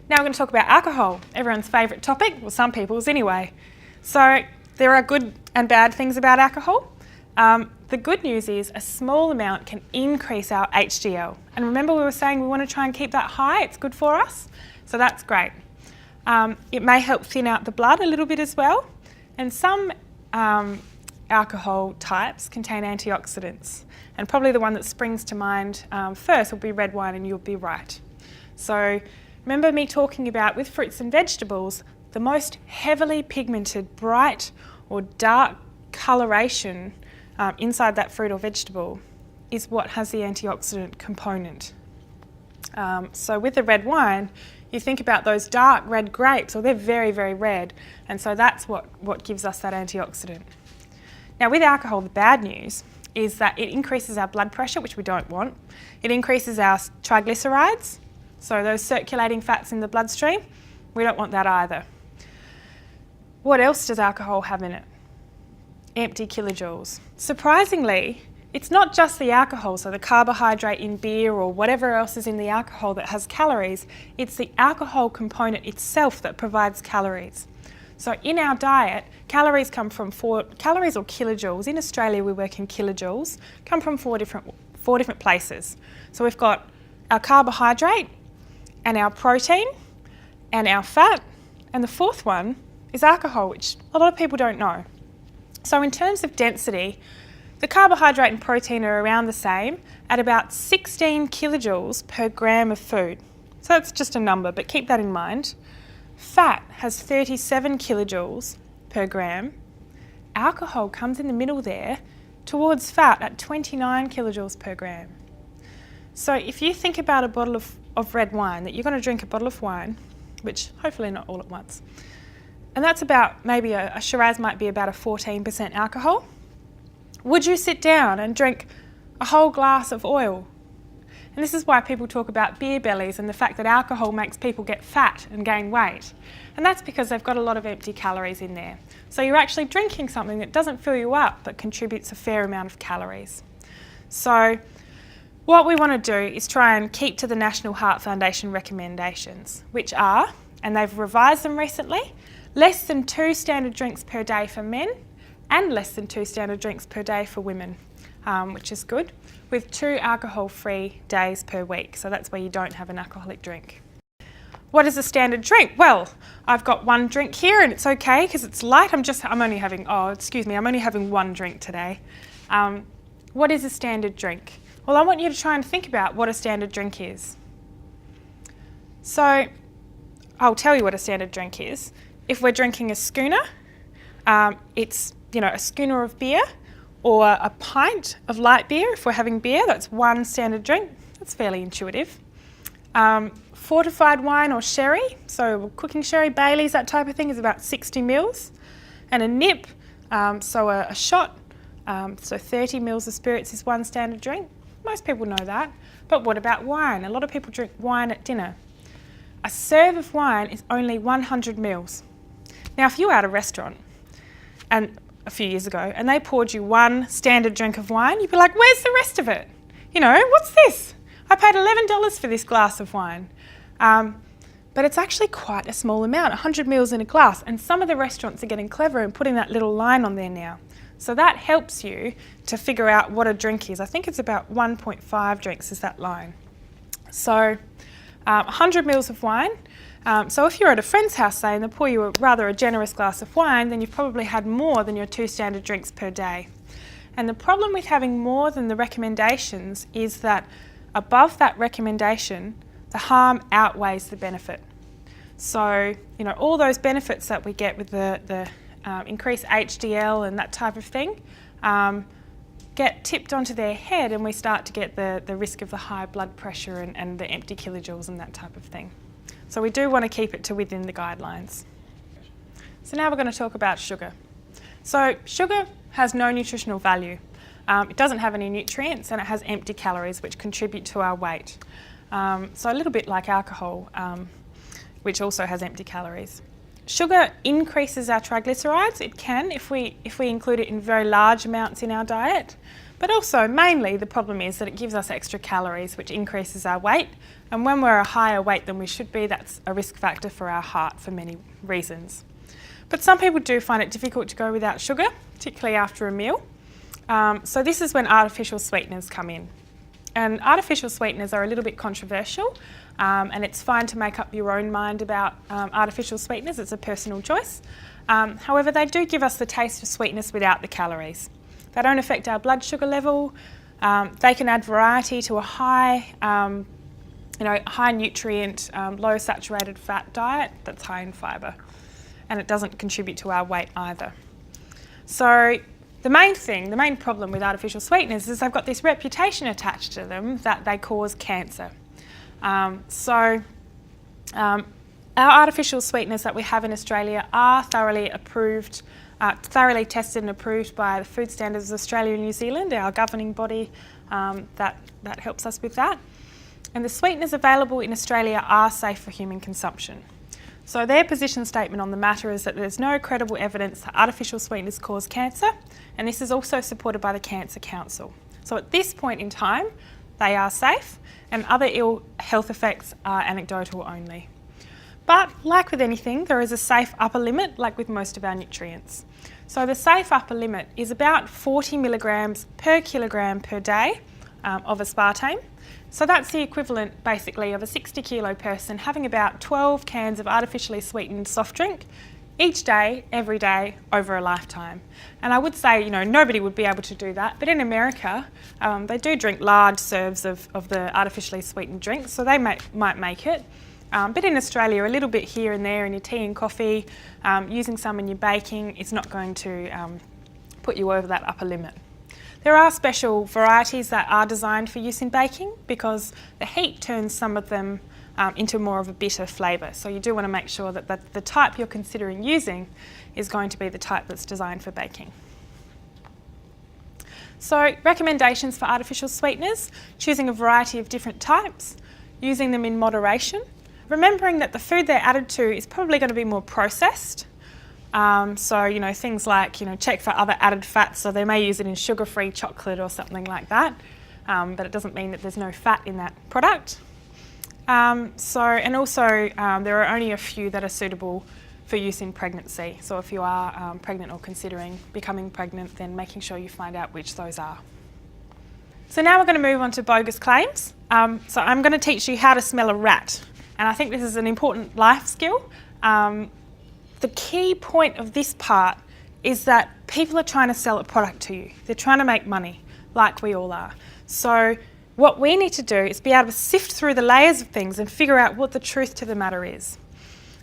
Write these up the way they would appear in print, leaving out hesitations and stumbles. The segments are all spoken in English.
Now we're going to talk about alcohol, everyone's favourite topic, well some people's anyway. So there are good and bad things about alcohol. The good news is a small amount can increase our HDL. And remember we were saying we want to try and keep that high, it's good for us, so that's great. It may help thin out the blood a little bit as well. And some alcohol types contain antioxidants. And probably the one that springs to mind first will be red wine, and you'll be right. So remember me talking about with fruits and vegetables, the most heavily pigmented, bright or dark coloration inside that fruit or vegetable is what has the antioxidant component. So with the red wine, you think about those dark red grapes, well they're very, very red, and so that's what gives us that antioxidant. Now with alcohol, the bad news is that it increases our blood pressure, which we don't want. It increases our triglycerides, so those circulating fats in the bloodstream, we don't want that either. What else does alcohol have in it? Empty kilojoules. Surprisingly, it's not just the alcohol, so the carbohydrate in beer or whatever else is in the alcohol that has calories, it's the alcohol component itself that provides calories. So in our diet, calories come from calories or kilojoules, in Australia we work in kilojoules, come from four different places. So we've got our carbohydrate and our protein and our fat, and the fourth one is alcohol, which a lot of people don't know. So in terms of density, the carbohydrate and protein are around the same at about 16 kilojoules per gram of food. So that's just a number, but keep that in mind. Fat has 37 kilojoules per gram. Alcohol comes in the middle there towards fat at 29 kilojoules per gram. So if you think about a bottle of red wine, that you're going to drink a bottle of wine, which hopefully not all at once, and that's about, maybe a Shiraz might be about a 14% alcohol. Would you sit down and drink a whole glass of oil? And this is why people talk about beer bellies and the fact that alcohol makes people get fat and gain weight. And that's because they've got a lot of empty calories in there. So you're actually drinking something that doesn't fill you up but contributes a fair amount of calories. So what we want to do is try and keep to the National Heart Foundation recommendations, which are, and they've revised them recently, less than 2 standard drinks per day for men and less than 2 standard drinks per day for women, which is good, with 2 alcohol-free days per week. So that's where you don't have an alcoholic drink. What is a standard drink? Well, I've got 1 drink here and it's okay because it's light. I'm only having 1 drink today. What is a standard drink? Well, I want you to try and think about what a standard drink is. So I'll tell you what a standard drink is. If we're drinking a schooner, it's a schooner of beer, or a pint of light beer. If we're having beer, that's 1 standard drink. That's fairly intuitive. Fortified wine or sherry, so cooking sherry, Baileys, that type of thing, is about 60 mils. And a nip, so a shot, so 30 mils of spirits is 1 standard drink. Most people know that. But what about wine? A lot of people drink wine at dinner. A serve of wine is only 100 mils. Now, if you were at a restaurant, and a few years ago, and they poured you 1 standard drink of wine, you'd be like, where's the rest of it? What's this? I paid $11 for this glass of wine. But it's actually quite a small amount, 100 mils in a glass, and some of the restaurants are getting clever and putting that little line on there now. So that helps you to figure out what a drink is. I think it's about 1.5 drinks is that line. So 100 mils of wine. So if you're at a friend's house, say, and they pour you a generous glass of wine, then you've probably had more than your 2 standard drinks per day. And the problem with having more than the recommendations is that above that recommendation, the harm outweighs the benefit. So, all those benefits that we get with the increased HDL and that type of thing get tipped onto their head, and we start to get the risk of the high blood pressure and the empty kilojoules and that type of thing. So we do want to keep it to within the guidelines. So now we're going to talk about sugar. So sugar has no nutritional value. It doesn't have any nutrients, and it has empty calories which contribute to our weight. So a little bit like alcohol, which also has empty calories. Sugar increases our triglycerides. It can if we include it in very large amounts in our diet, But also, mainly, the problem is that it gives us extra calories, which increases our weight. And when we're a higher weight than we should be, that's a risk factor for our heart for many reasons. But some people do find it difficult to go without sugar, particularly after a meal. So this is when artificial sweeteners come in. And artificial sweeteners are a little bit controversial, and it's fine to make up your own mind about artificial sweeteners. It's a personal choice. However, they do give us the taste of sweetness without the calories. They don't affect our blood sugar level. They can add variety to a high nutrient, low saturated fat diet that's high in fibre, and it doesn't contribute to our weight either. So the main problem with artificial sweeteners is they've got this reputation attached to them that they cause cancer. Our artificial sweeteners that we have in Australia are thoroughly tested and approved by the Food Standards of Australia and New Zealand, our governing body that helps us with that. And the sweeteners available in Australia are safe for human consumption. So their position statement on the matter is that there's no credible evidence that artificial sweeteners cause cancer, and this is also supported by the Cancer Council. So at this point in time, they are safe, and other ill health effects are anecdotal only. But like with anything, there is a safe upper limit, like with most of our nutrients. So the safe upper limit is about 40 milligrams per kilogram per day of aspartame. So that's the equivalent, basically, of a 60 kilo person having about 12 cans of artificially sweetened soft drink each day, every day, over a lifetime. And I would say, nobody would be able to do that, but in America, they do drink large serves of the artificially sweetened drinks, so they might make it. But in Australia, a little bit here and there in your tea and coffee, using some in your baking is not going to put you over that upper limit. There are special varieties that are designed for use in baking because the heat turns some of them into more of a bitter flavour. So you do want to make sure that the type you're considering using is going to be the type that's designed for baking. So recommendations for artificial sweeteners: choosing a variety of different types, using them in moderation, remembering that the food they're added to is probably going to be more processed. So things like, check for other added fats, so they may use it in sugar-free chocolate or something like that, but it doesn't mean that there's no fat in that product. There are only a few that are suitable for use in pregnancy. So if you are pregnant or considering becoming pregnant, then making sure you find out which those are. So now we're going to move on to bogus claims. So I'm going to teach you how to smell a rat, and I think this is an important life skill. The key point of this part is that people are trying to sell a product to you. They're trying to make money, like we all are. So what we need to do is be able to sift through the layers of things and figure out what the truth to the matter is.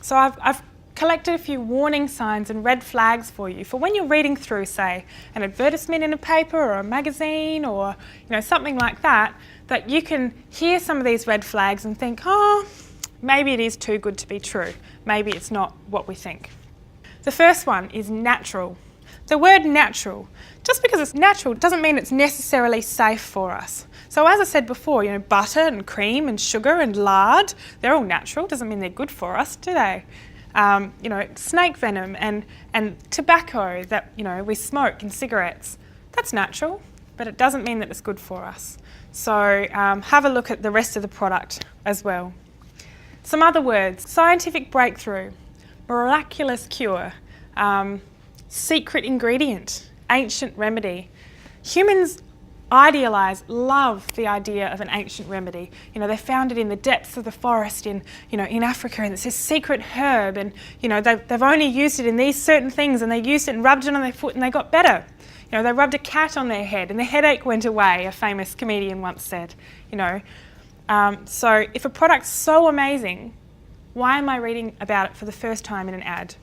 So I've collected a few warning signs and red flags for you for when you're reading through, say, an advertisement in a paper or a magazine or something like that, that you can hear some of these red flags and think, oh, maybe it is too good to be true. Maybe it's not what we think. The first one is natural. The word natural, just because it's natural doesn't mean it's necessarily safe for us. So as I said before, butter and cream and sugar and lard, they're all natural. Doesn't mean they're good for us, do they? Snake venom and tobacco that we smoke in cigarettes, that's natural, but it doesn't mean that it's good for us. So have a look at the rest of the product as well. Some other words: scientific breakthrough, miraculous cure, secret ingredient, ancient remedy. Humans love the idea of an ancient remedy. They found it in the depths of the forest in Africa, and it's this secret herb, and they've only used it in these certain things, and they used it and rubbed it on their foot and they got better. They rubbed a cat on their head and the headache went away, a famous comedian once said. So if a product's so amazing, why am I reading about it for the first time in an ad?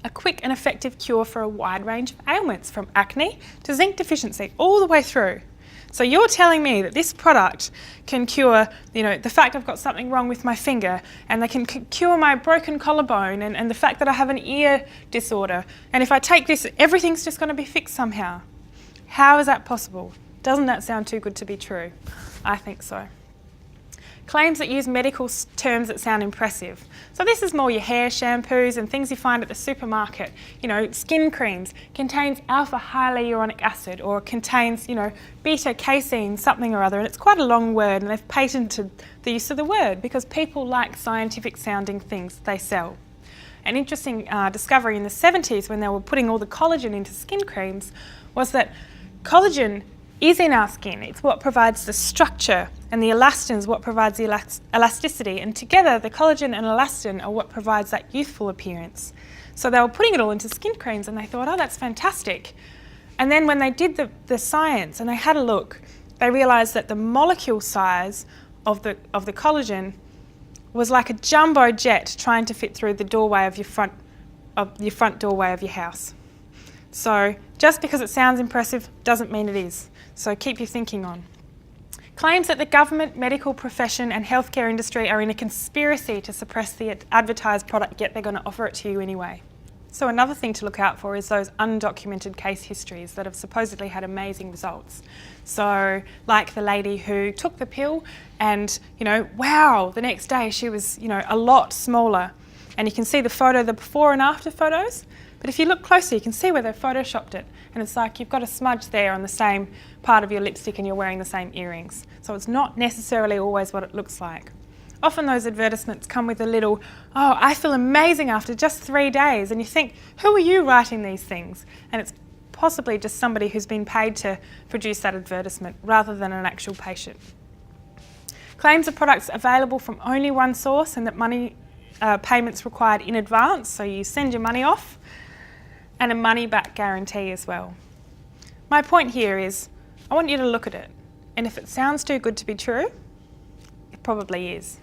A quick and effective cure for a wide range of ailments, from acne to zinc deficiency, all the way through. So you're telling me that this product can cure, the fact I've got something wrong with my finger, and they can cure my broken collarbone, and the fact that I have an ear disorder, and if I take this, everything's just going to be fixed somehow. How is that possible? Doesn't that sound too good to be true? I think so. Claims that use medical terms that sound impressive. So this is more your hair shampoos and things you find at the supermarket. You know, skin creams contains alpha hyaluronic acid, or contains, you know, beta-casein something or other, and it's quite a long word, and they've patented the use of the word because people like scientific sounding things they sell. An interesting discovery in the 70s when they were putting all the collagen into skin creams was that collagen is in our skin. It's what provides the structure, and the elastin is what provides the elasticity, and together the collagen and elastin are what provides that youthful appearance. So they were putting it all into skin creams and they thought, oh, that's fantastic. And then when they did the science and they had a look, they realised that the molecule size of the collagen was like a jumbo jet trying to fit through the doorway of your front doorway of your house. So just because it sounds impressive doesn't mean it is. So keep your thinking on. Claims that the government, medical profession and healthcare industry are in a conspiracy to suppress the advertised product, yet they're going to offer it to you anyway. So another thing to look out for is those undocumented case histories that have supposedly had amazing results. So like the lady who took the pill and, you know, wow, the next day she was, you know, a lot smaller. And you can see the photo, the before and after photos. But if you look closer, you can see where they've photoshopped it. And it's like you've got a smudge there on the same part of your lipstick and you're wearing the same earrings. So it's not necessarily always what it looks like. Often those advertisements come with a little, oh, I feel amazing after just 3 days. And you think, who are you writing these things? And it's possibly just somebody who's been paid to produce that advertisement rather than an actual patient. Claims of products available from only one source and that money payments required in advance. So you send your money off, and a money back guarantee as well. My point here is, I want you to look at it. And if it sounds too good to be true, it probably is.